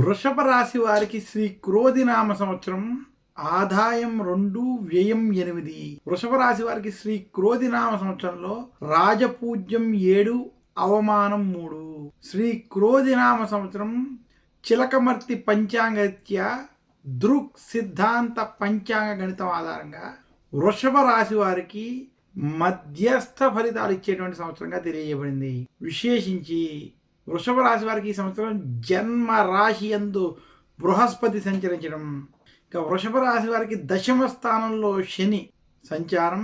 వృషభ రాశి వారికి శ్రీ క్రోధినామ సంవత్సరం ఆదాయం 2, వ్యయం 8. వృషభ రాశి వారికి శ్రీ క్రోధినామ సంవత్సరంలో రాజపూజ్యం 7, అవమానం 3. శ్రీ క్రోధినామ సంవత్సరం చిలకమర్తి పంచాంగరీత్యా దృక్ సిద్ధాంత పంచాంగ గణితం ఆధారంగా వృషభ రాశి వారికి మధ్యస్థ ఫలితాలు ఇచ్చేటువంటి సంవత్సరంగా తెలియజేయబడింది. విశేషించి వృషభ రాశి వారికి ఈ సంవత్సరం జన్మ రాశి యందు బృహస్పతి సంచరించడం, ఇంకా వృషభ రాశి వారికి దశమ స్థానంలో శని సంచారం,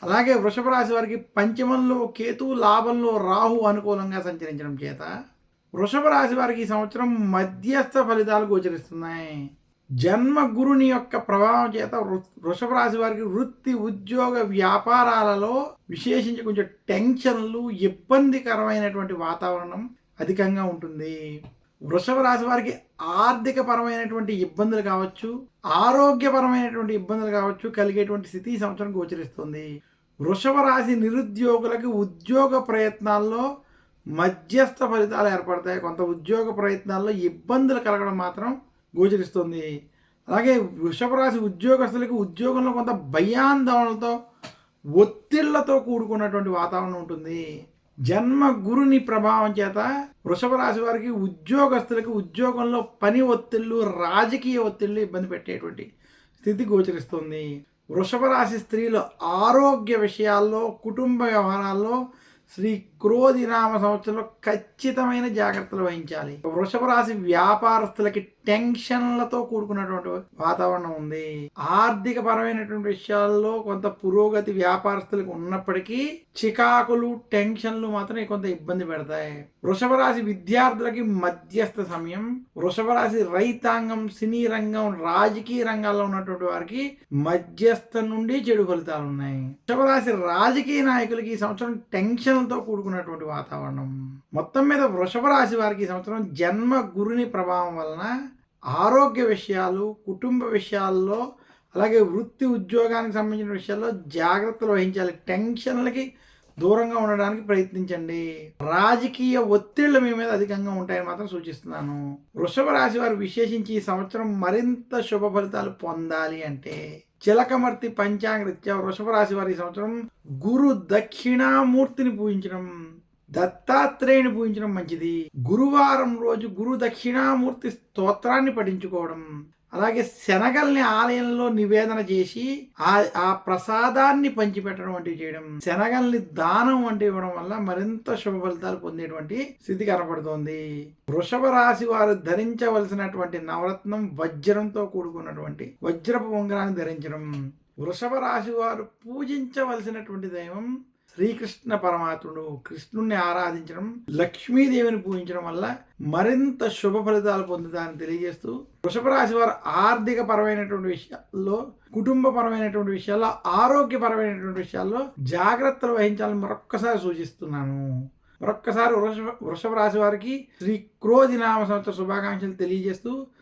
అలాగే వృషభ రాశి వారికి పంచమంలో కేతు, లాభంలో రాహు అనుకూలంగా సంచరించడం చేత వృషభ రాశి వారికి ఈ సంవత్సరం మధ్యస్థ ఫలితాలు గోచరిస్తున్నాయి. జన్మ గురుని యొక్క ప్రభావం చేత వృషభ రాశి వారికి వృత్తి, ఉద్యోగ, వ్యాపారాలలో విశేషించి కొంచెం టెన్షన్లు, ఇబ్బందికరమైనటువంటి వాతావరణం అధికంగా ఉంటుంది. వృషభ రాశి వారికి ఆర్థిక పరమైనటువంటి ఇబ్బందులు కావచ్చు, ఆరోగ్యపరమైనటువంటి ఇబ్బందులు కావచ్చు కలిగేటువంటి స్థితి ఈ సంవత్సరం గోచరిస్తుంది. వృషభ రాశి నిరుద్యోగులకు ఉద్యోగ ప్రయత్నాల్లో మధ్యస్థ ఫలితాలు ఏర్పడతాయి. కొంత ఉద్యోగ ప్రయత్నాల్లో ఇబ్బందులు కలగడం మాత్రం గోచరిస్తుంది. అలాగే వృషభ రాశి ఉద్యోగస్తులకు ఉద్యోగంలో కొంత భయాందోళనలతో, ఒత్తిళ్లతో కూడుకున్నటువంటి వాతావరణం ఉంటుంది. జన్మ గురుని ప్రభావం చేత వృషభ రాశి వారికి ఉద్యోగస్తులకు ఉద్యోగంలో పని ఒత్తిళ్లు, రాజకీయ ఒత్తిళ్లు ఇబ్బంది పెట్టేటువంటి స్థితి గోచరిస్తుంది. వృషభ రాశి స్త్రీలు ఆరోగ్య విషయాల్లో, కుటుంబ వ్యవహారాల్లో శ్రీ క్రోధినామ సంవత్సరంలో ఖచ్చితమైన జాగ్రత్తలు వహించాలి. వృషభ రాశి వ్యాపారస్తులకి టెన్షన్లతో కూడుకున్నటువంటి వాతావరణం ఉంది. ఆర్థిక పరమైనటువంటి విషయాల్లో కొంత పురోగతి వ్యాపారస్తులకు ఉన్నప్పటికీ చికాకులు, టెన్షన్లు మాత్రం కొంత ఇబ్బంది పెడతాయి. వృషభ రాశి విద్యార్థులకి మధ్యస్థ సమయం. వృషభ రాశి రైతాంగం, సినీ రంగం, రాజకీయ రంగాల్లో ఉన్నటువంటి వారికి మధ్యస్థ నుండి చెడు ఫలితాలు ఉన్నాయి. వృషభ రాశి రాజకీయ నాయకులకి ఈ సంవత్సరం టెన్షన్లతో కూడుకున్నటువంటి వాతావరణం. మొత్తం మీద వృషభ రాశి వారికి ఈ సంవత్సరం జన్మ గురుని ప్రభావం వలన ఆరోగ్య విషయాలు, కుటుంబ విషయాల్లో, అలాగే వృత్తి ఉద్యోగానికి సంబంధించిన విషయాల్లో జాగ్రత్తలు వహించాలి. టెన్షన్లకి దూరంగా ఉండడానికి ప్రయత్నించండి. రాజకీయ ఒత్తిళ్లు మీ మీద అధికంగా ఉంటాయని మాత్రం సూచిస్తున్నాను. వృషభ రాశి వారు విశేషించి ఈ సంవత్సరం మరింత శుభ ఫలితాలు పొందాలి అంటే చిలకమర్తి పంచాంగరీత్యా వృషభ రాశి వారి ఈ సంవత్సరం గురు దక్షిణామూర్తిని పూజించడం, దత్తాత్రేయుని పూజించడం మంచిది. గురువారం రోజు గురు దక్షిణామూర్తి స్తోత్రాన్ని పఠించుకోవడం, అలాగే శనగల్ని ఆలయంలో నివేదన చేసి ఆ ప్రసాదాన్ని పంచిపెట్టడం వంటివి చేయడం, శనగల్ని దానం వంటివి ఇవ్వడం వల్ల మరింత శుభ ఫలితాలు పొందేటువంటి స్థితి కనపడుతోంది. వృషభ రాశి వారు ధరించవలసినటువంటి నవరత్నం వజ్రంతో కూడుకున్నటువంటి వజ్రపు ఉంగరాన్ని ధరించడం. వృషభ రాశి వారు పూజించవలసినటువంటి దైవం శ్రీకృష్ణ పరమాత్ముడు. కృష్ణుణ్ణి ఆరాధించడం, లక్ష్మీదేవిని పూజించడం వల్ల మరింత శుభ ఫలితాలు పొందుతారని తెలియజేస్తూ వృషభ రాశి వారు ఆర్థిక పరమైనటువంటి విషయాల్లో, కుటుంబ పరమైనటువంటి విషయాల్లో, ఆరోగ్యపరమైనటువంటి విషయాల్లో జాగ్రత్తలు వహించాలని మరొక్కసారి సూచిస్తున్నాను. మరొక్కసారి వృషభ రాశి వారికి శ్రీ క్రోధినామ సంవత్సర శుభాకాంక్షలు తెలియజేస్తూ